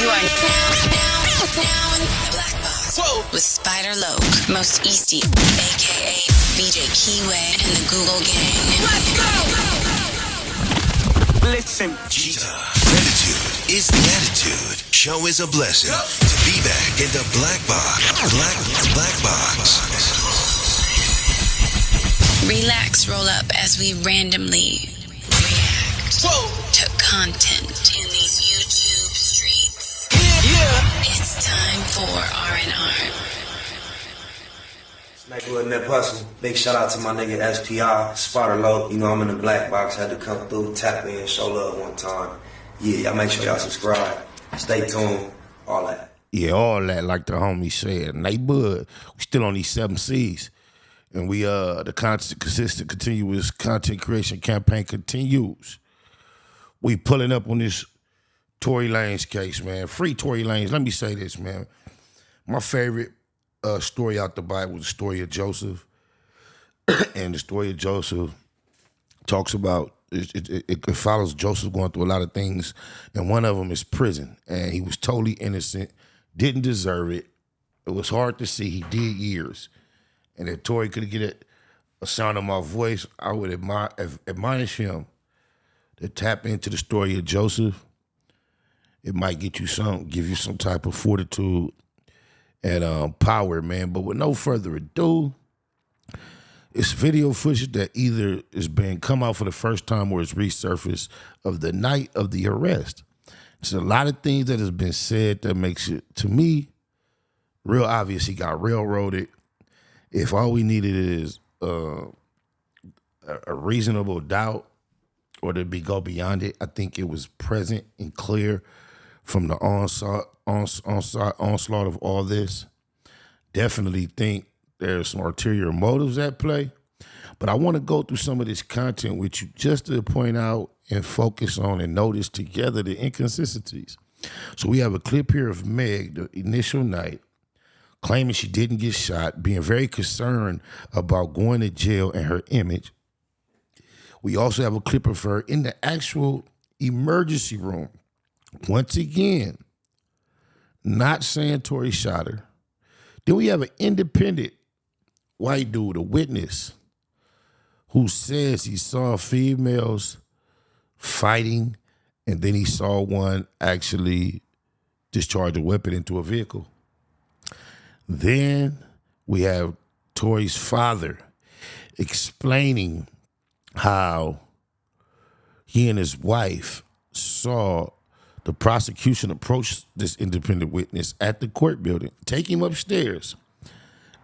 are now in the Black Box. Whoa. With Spider Loke, Most Easty, a.k.a. BJ Keyway, and the Google Gang. Let's go! Listen. Gratitude is the attitude. Show is a blessing. To be back in the Black Box. Black Box. Relax, roll up as we randomly react to content in these YouTube streets. Yeah. It's time for R&R. Smack a little nip hustle. Big shout out to my nigga SPI, Spotter Low. You know I'm in the Black Box. Had to come through, tap in, show love one time. Yeah, y'all make sure y'all subscribe. Stay tuned. All that. Yeah, all that, like the homie said. Neighborhood. We still on these 7 C's. And we the consistent, continuous content creation campaign continues. We pulling up on this Tory Lanez case, man. Free Tory Lanez. Let me say this, man. My favorite story out the Bible is the story of Joseph. And the story of Joseph talks about, it follows Joseph going through a lot of things. And one of them is prison. And he was totally innocent, didn't deserve it. It was hard to see. He did years. And if Tory could get a sound of my voice, I would admonish him to tap into the story of Joseph. It might give you some type of fortitude and power, man. But with no further ado, it's video footage that either is being come out for the first time or is resurfaced of the night of the arrest. There's a lot of things that has been said that makes it, to me, real obvious he got railroaded. If all we needed is a reasonable doubt or to go beyond it, I think it was present and clear from the onslaught of all this. Definitely think there's some ulterior motives at play. But I want to go through some of this content with you just to point out and focus on and notice together the inconsistencies. So we have a clip here of Meg, the initial night, claiming she didn't get shot, being very concerned about going to jail and her image. We also have a clip of her in the actual emergency room. Once again, not saying Tory shot her. Then we have an independent white dude, a witness, who says he saw females fighting and then he saw one actually discharge a weapon into a vehicle. Then we have Tory's father explaining how he and his wife saw the prosecution approach this independent witness at the court building, take him upstairs.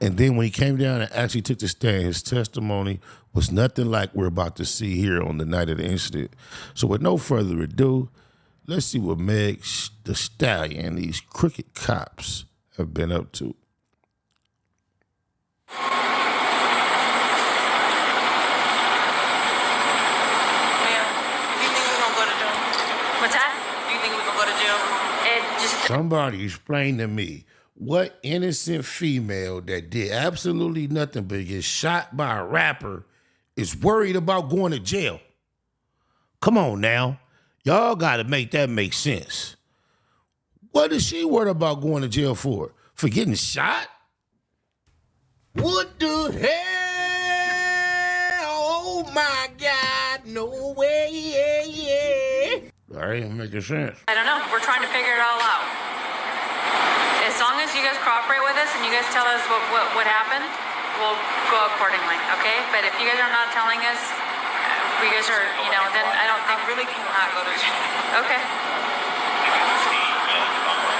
And then when he came down and actually took the stand, his testimony was nothing like we're about to see here on the night of the incident. So with no further ado, let's see what Meg the Stallion and these crooked cops have been up to. Somebody explain to me what innocent female that did absolutely nothing but get shot by a rapper is worried about going to jail. Come on now. Y'all got to make that make sense. What is she worried about going to jail for? For getting shot? What the hell? Oh my God, no way, yeah. All right, making sense. I don't know. We're trying to figure it all out. As long as you guys cooperate with us and you guys tell us what happened, we'll go accordingly, okay? But if you guys are not telling us, if you guys are, then I don't think... I really cannot go to jail. Okay.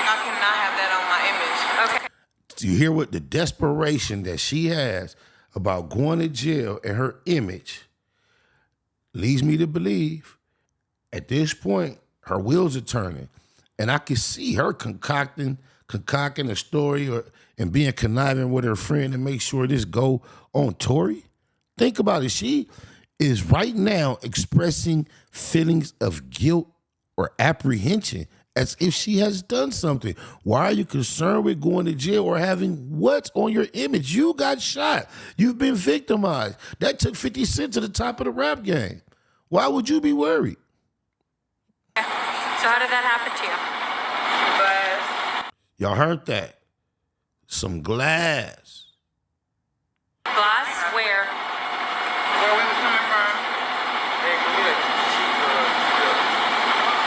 I cannot have that on my image. Okay. Do you hear what the desperation that she has about going to jail and her image leads me to believe at this point, her wheels are turning. And I can see her concocting a story and being conniving with her friend to make sure this go on Tory. Think about it. She is right now expressing feelings of guilt or apprehension as if she has done something. Why are you concerned with going to jail or having what's on your image? You got shot. You've been victimized. That took 50 Cent to the top of the rap game. Why would you be worried? So how did that happen to you? Glass. Y'all heard that? Some glass. Glass? Where? Where we were coming from. Hey, come here.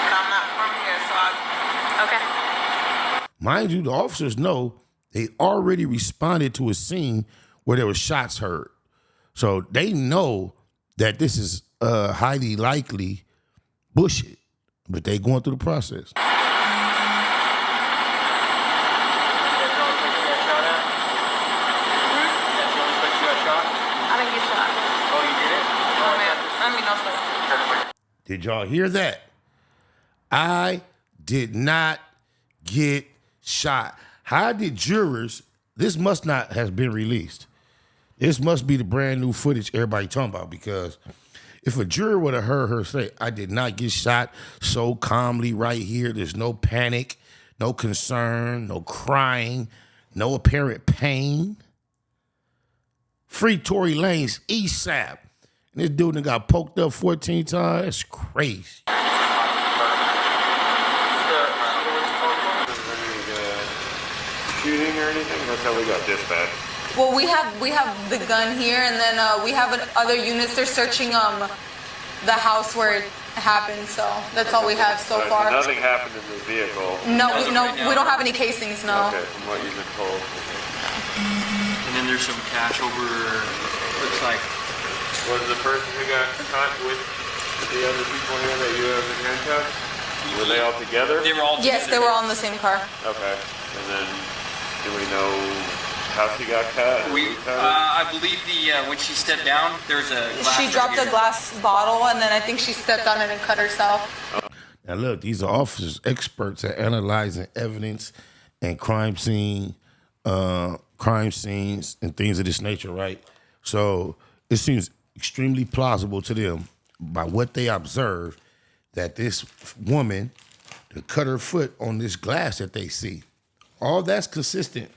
But I'm not from here, so Okay. Mind you, the officers know they already responded to a scene where there were shots heard. So they know that this is highly likely bullshit, but they going through the process. That the only place you got shot at? That's the only place you got shot? I didn't get shot. Oh, you did it? No, man. I mean, no, sir. Did y'all hear that? I did not get shot. How did jurors, this must not have been released. This must be the brand new footage everybody talking about, because if a juror would have heard her say, I did not get shot, so calmly right here, there's no panic, no concern, no crying, no apparent pain. Free Tory Lanez ASAP. And this dude that got poked up 14 times, that's crazy. Shooting or anything? That's how we got dispatched. Well, we have the gun here, and then we have other units. They're searching the house where it happened. So that's all we have so So far. nothing happened in the vehicle. No, we don't have any casings. No. Okay, from what you've been told. And then there's some cash over, looks like. Was the person who got caught with the other people here that you have in handcuffs? Were they all together? They were all Yes, they were all in the same car. Okay. And then, do we know how she got cut? I believe when she stepped down, there's a glass. She dropped a glass bottle, and then I think she stepped on it and cut herself. Now look, these are officers, experts at analyzing evidence and crime scenes and things of this nature, right? So it seems extremely plausible to them by what they observed that this woman cut her foot on this glass that they see. All that's consistent.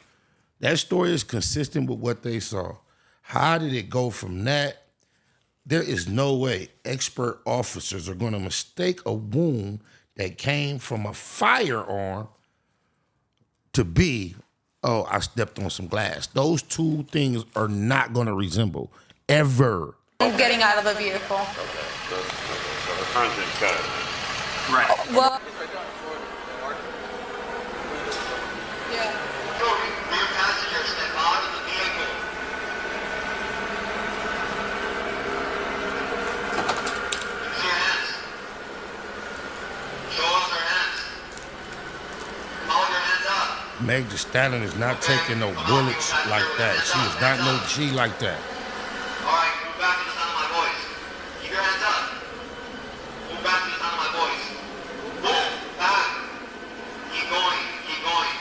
That story is consistent with what they saw. How did it go from that? There is no way expert officers are going to mistake a wound that came from a firearm to be, oh, I stepped on some glass. Those two things are not going to resemble ever. Getting out of the vehicle. Okay, so the front didn't cut. Right. Well. Meg Thee Stallion is not taking no bullets like that. She is not no G like that. All right, move back to the sound of my voice. Keep your hands up. Move back to the sound of my voice. Move back. Keep going. Keep going.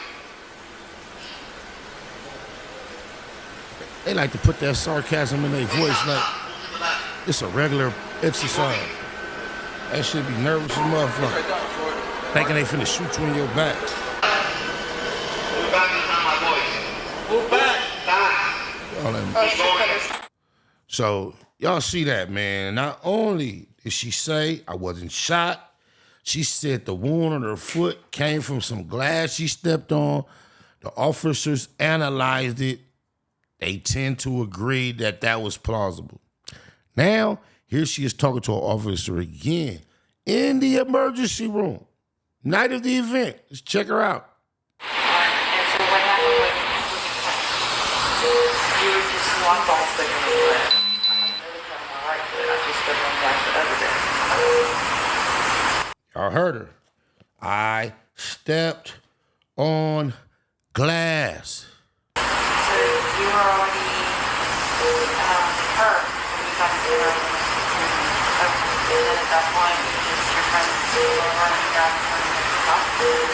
They like to put that sarcasm in their voice like it's a regular exercise. That should be nervous as motherfucker. Thinking they finna shoot you in your back. Move back to the sound of my voice. Move back. Back. All them. Oh, she cut herself. So y'all see that, man. Not only did she say I wasn't shot, she said the wound on her foot came from some glass she stepped on. The officers analyzed it. They tend to agree that that was plausible. Now, here she is talking to an officer again in the emergency room. Night of the event. Let's check her out. And so what happened with you just walked off the foot. I have another cut on my right foot. I just stepped on glass the other day. Y'all heard her. I stepped on glass. So you were already hurt when you got into the room. Okay. And then at that point, your friends were running down in front of the hospital.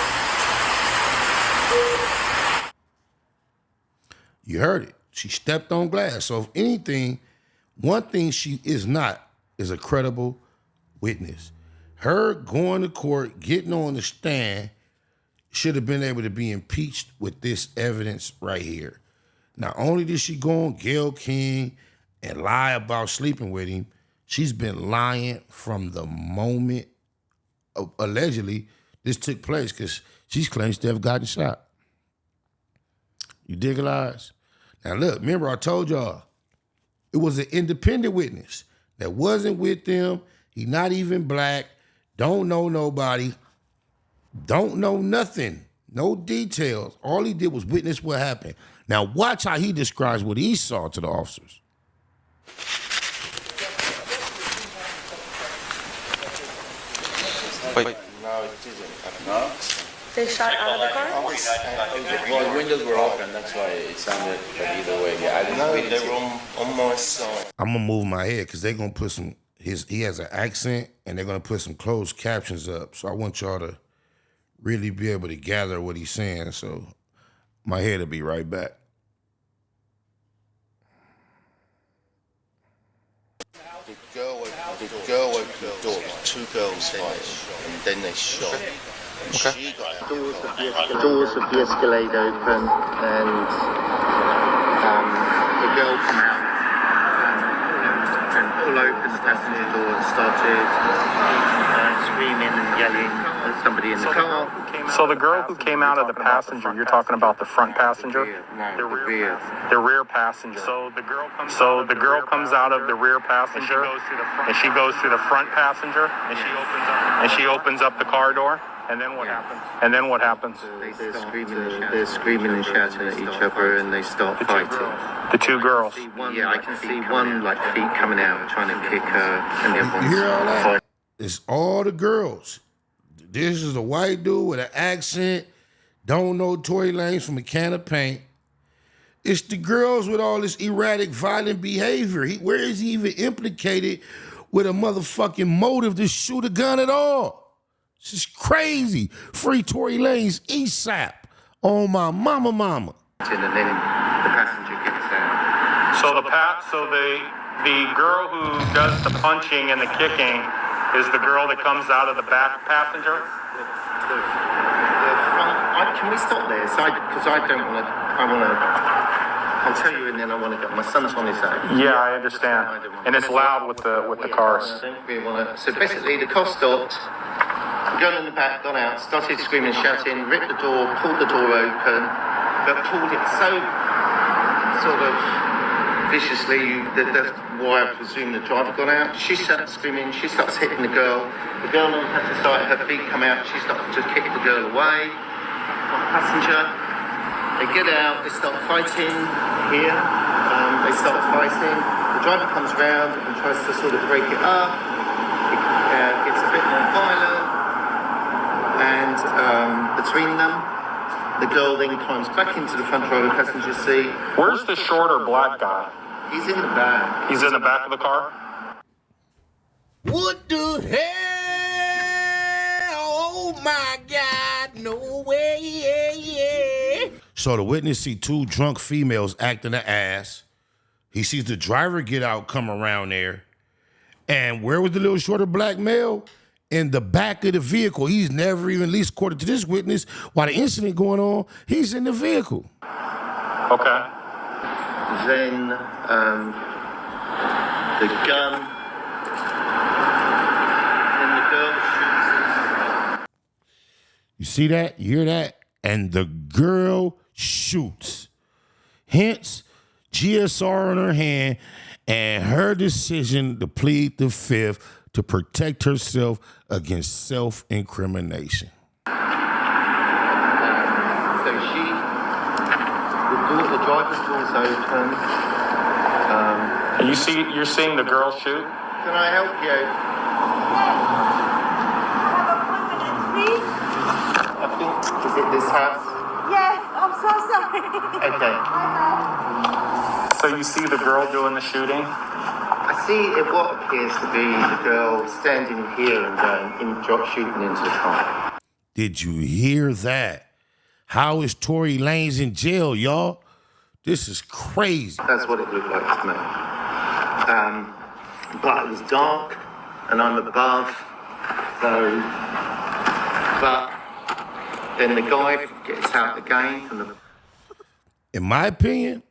You heard it. She stepped on glass. So if anything, one thing she is not is a credible witness. Her going to court, getting on the stand, should have been able to be impeached with this evidence right here. Not only did she go on Gayle King and lie about sleeping with him, she's been lying from the moment, allegedly, this took place because she's claims to have gotten shot. You dig it, eyes? Now look, remember I told y'all, it was an independent witness that wasn't with them. He not even black, don't know nobody, don't know nothing, no details. All he did was witness what happened. Now watch how he describes what he saw to the officers. Wait, no, it isn't. No? They shot out of the car? Well, the windows were open, that's why it sounded, but either way, yeah. I didn't really they were on my side. I'm gonna move my head because they're gonna put some, he has an accent and they're gonna put some closed captions up. So I want y'all to really be able to gather what he's saying. So my head will be right back. The girl opened the door, two girls fighting, and then they shot. Okay. The doors have de-escalated open, and the girl come out and pull open the passenger door and started screaming and yelling at somebody in the car. So the girl who came out of the passenger, you're talking about the front passenger? No, the rear. The rear passenger. So the girl comes out of the rear passenger, and she goes through the front passenger, and she opens up the car door. And then what happens? And then what happens? They're screaming and shouting at each other, and they start fighting. The two girls. Yeah, I can see one like feet coming out trying to kick her, and the other one's You hear all that? It's all the girls. This is a white dude with an accent, don't know Tory Lanez from a can of paint. It's the girls with all this erratic, violent behavior. Where is he even implicated with a motherfucking motive to shoot a gun at all? This is crazy. Free Tory Lanez ASAP on my mama. and then the passenger gets out. So the girl who does the punching and the kicking is the girl that comes out of the back passenger? Can we stop there? Because I don't want to. I'll tell you, and then I want to go. My son's on his own. Yeah, I understand. And it's loud with the cars. I don't really want to. So basically, the car stopped. The girl in the back got out, started screaming, shouting, ripped the door, pulled the door open, but pulled it so sort of viciously that's why I presume the driver got out. She starts screaming, she starts hitting the girl. The girl on the passenger side, her feet come out, she starts to kick the girl away. Passenger, they get out, they start fighting here. They start fighting. The driver comes round and tries to sort of break it up. It gets a bit more violent. And between them, the girl then climbs back into the front row passenger seat. Where's the shorter black guy? He's in the back. He's in the back of the car? What the hell? Oh my God, no way. So the witness see two drunk females acting an ass. He sees the driver get out, come around there. And where was the little shorter black male? In the back of the vehicle. He's never even, at least according to this witness, while the incident going on, he's in the vehicle. Okay. Then the gun. Then the girl shoots. You see that? You hear that? And the girl shoots. Hence, GSR in her hand and her decision to plead the fifth to protect herself against self-incrimination. So the driver's door's open. And you're seeing the girl shoot? Can I help you? I think, is it this house? Yes, I'm so sorry. Okay. So you see the girl doing the shooting? I see what appears to be the girl standing here and shooting into the car. Did you hear that? How is Tory Lanez in jail, y'all? This is crazy. That's what it looked like to me. But it was dark, and I'm above, so... But then the guy gets out again from the... In my opinion,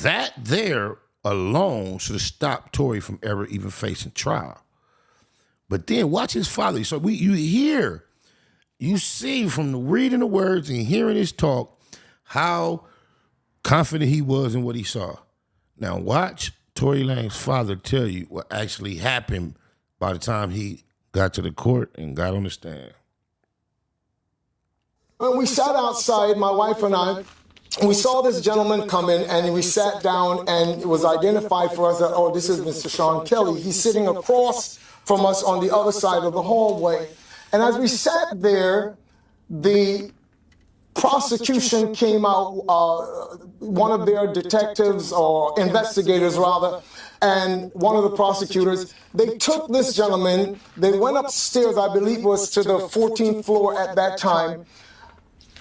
that there alone should have stopped Tory from ever even facing trial. But then watch his father. So you hear You see from the reading the words and hearing his talk how confident he was in what he saw. Now watch Tory Lanez's father tell you what actually happened by the time he got to the court and got on the stand. When we sat outside, my wife and I, we saw this gentleman come in and we sat down and it was identified for us that, oh, this is Mr. Sean Kelly. He's sitting across from us on the other side of the hallway. And as we sat there, the prosecution came out, one of their detectives or investigators rather, and one of the prosecutors, they took this gentleman, they went upstairs, I believe it was to the 14th floor at that time.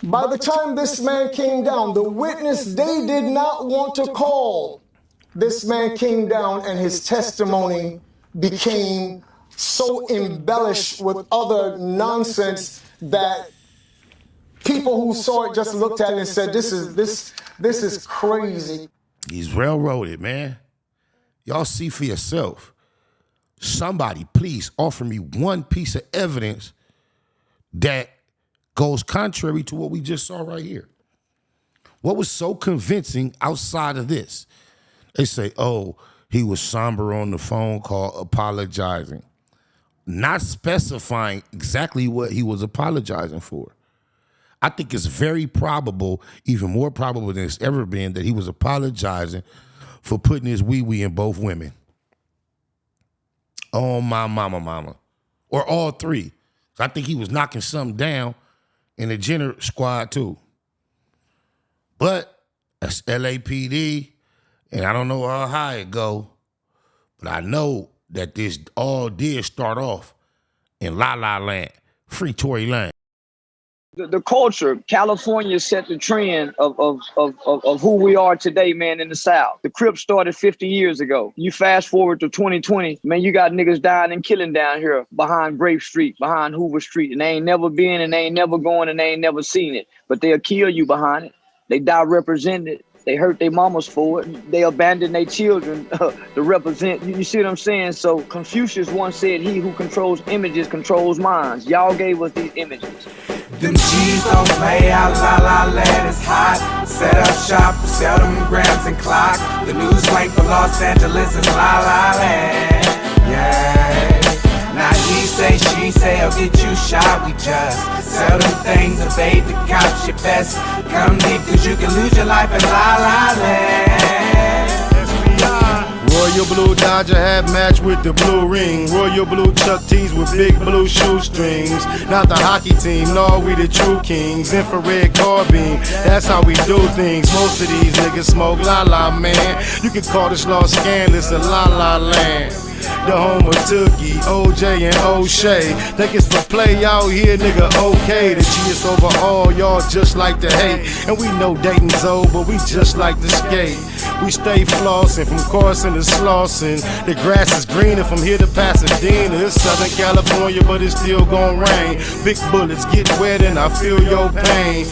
By the time this man came down, the witness they did not want to call, this man came down and his testimony became so embellished with other nonsense that people who saw it just looked at it and said, this is crazy. He's railroaded, man. Y'all see for yourself. Somebody, please offer me one piece of evidence that goes contrary to what we just saw right here. What was so convincing outside of this? They say, oh, he was somber on the phone call apologizing, not specifying exactly what he was apologizing for. I think it's very probable, even more probable than it's ever been, that he was apologizing for putting his wee-wee in both women. Oh, my mama. Or all three. I think he was knocking something down in the Jenner squad too. But that's LAPD, and I don't know how high it go, but I know that this all did start off in La La Land. Free Tory Lanez. The culture, California set the trend of who we are today, man, in the South. The Crips started 50 years ago. You fast forward to 2020, man, you got niggas dying and killing down here behind Brave Street, behind Hoover Street, and they ain't never been and they ain't never going and they ain't never seen it. But they'll kill you behind it. They die represented. They hurt their mamas for it. They abandon their children to represent. You see what I'm saying? So Confucius once said, he who controls images controls minds. Y'all gave us these images. Them G's don't play out, La La Land is hot. Set up shop, sell them grams and clock. The new slang for Los Angeles is La La Land. Yeah. Now he say, she say, I'll get you shot. We just sell them things, evade the cops. Your best come deep, cause you can lose your life in La La Land. Royal blue Dodger hat matched with the blue ring. Royal blue Chuck tees with big blue shoestrings. Not the hockey team, no, we the true kings. Infrared carbine, that's how we do things. Most of these niggas smoke La La, man. You can call this law scandalous a La La Land. The home of Tookie, OJ and O'Shea. Think it's for play out here, nigga, okay. The G is over all, y'all just like to hate. And we know dating's old, but we just like to skate. We stay flossing from Carson to Slauson. The grass is greener from here to Pasadena. It's Southern California, but it's still gon' rain. Big bullets get wet and I feel your pain.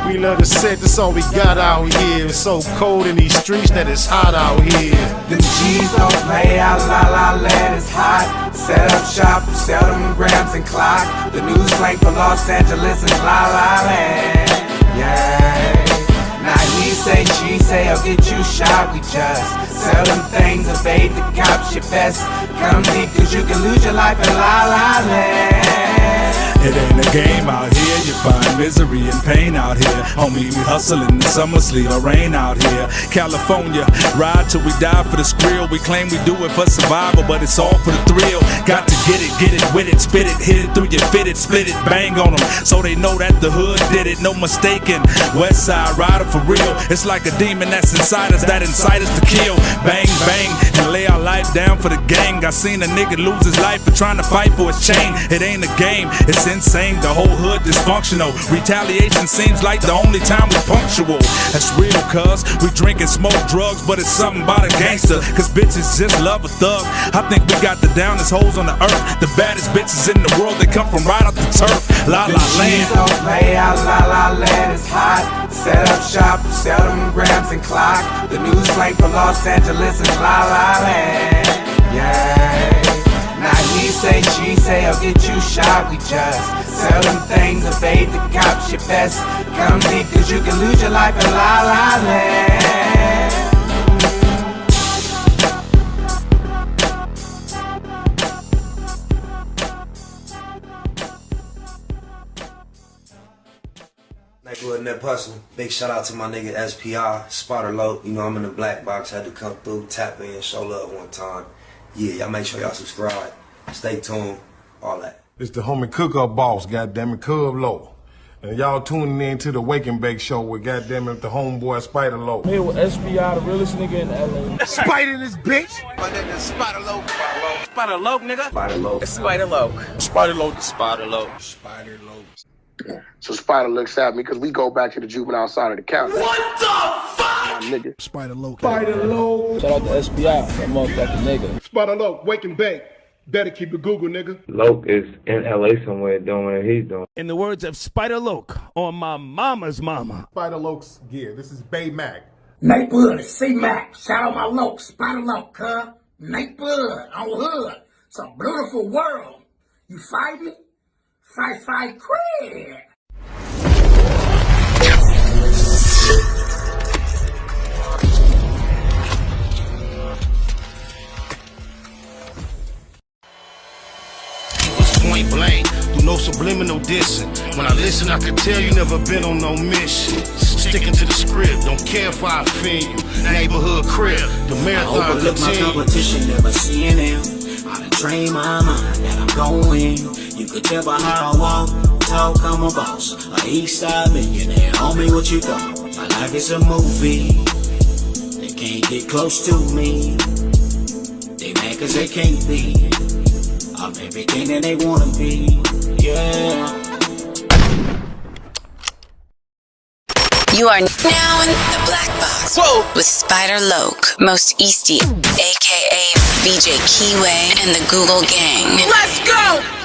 We love to set, that's all we got out here. It's so cold in these streets that it's hot out here. Them G's don't play out, La La Land is hot. Set up shop, sell them grams and clock. The new slang for Los Angeles is La La Land. Yeah. Now he say, she say, I'll get you shot. We just sell them things, evade the cops. Your best come deep, cause you can lose your life in La La Land. It ain't a game out here, you find misery and pain out here. Homie, we hustling the summer sleet or rain out here. California, ride till we die for the skrill. We claim we do it for survival, but it's all for the thrill. Got to get it with it, spit it, hit it through your fit it, split it, bang on them, so they know that the hood did it, no mistaking. West side rider for real, it's like a demon that's inside us, that incite us to kill. Bang, bang, and lay our life down for the gang. I seen a nigga lose his life for trying to fight for his chain. It ain't a game, it's insane, the whole hood dysfunctional. Retaliation seems like the only time we punctual. That's real, cuz we drink and smoke drugs, but it's something about a gangster, cause bitches just love a thug. I think we got the downest hoes on the earth, the baddest bitches in the world, they come from right off the turf. La La Land. Don't play out, La La Land is hot. Set up shop, sell them grams and clock. The new slang for Los Angeles is La La Land. Yeah. Now he say, she say, I'll get you shot. We just sell them things, evade the cops, you best come deep, cause you can lose your life in La La Land. Neighborhood Net Hustle. Big shout out to my nigga SPI, Spotter Low. You know I'm in the black box, had to come through, tap in, show love one time. Yeah, y'all make sure y'all subscribe. Stay tuned, all that. It's the homie cook-up boss, goddammit, Cub Low. And y'all tuning in to the Wake and Bake Show with goddammit the homeboy Spider Low. Here with SPI, the realest nigga in LA. Spider this bitch! My nigga is Spider Low. Spider Low, nigga. Spider Low. Spider Low. Spider Low. Spider Low. Spider Low. So Spider looks at me because we go back to the juvenile side of the county. What the fuck? My nigga. Spider Low. Spider Low. Shout out to SPI, that motherfucking nigga. Spider Low, Wake and Bake. Better keep it Google, nigga. Loke is in LA somewhere doing what he's doing. In the words of Spider Loke on my mama's mama. Spider Loke's gear. This is Bay Mac. Nate Bud, C-Mac. Shout out my Loke, Spider Loke, huh? Nate Bud, on hood. It's a beautiful world. You fight me? Fight, cred. Point blank, through no subliminal dissing. When I listen, I can tell you never been on no mission. Sticking to the script, don't care if I offend you. Neighborhood crib, the marathon I overlook my competition, never seeing them. I done trained my mind that I'm going. You could tell by how I walk, talk, I'm a boss. A east side millionaire, homie, what you thought? My life is a movie. They can't get close to me. They mad cause they can't be. I'm everything that they wanna be, yeah. You are now in the black box with Spider Loke, Most Easty, aka VJ Keyway, and the Google Gang. Let's go!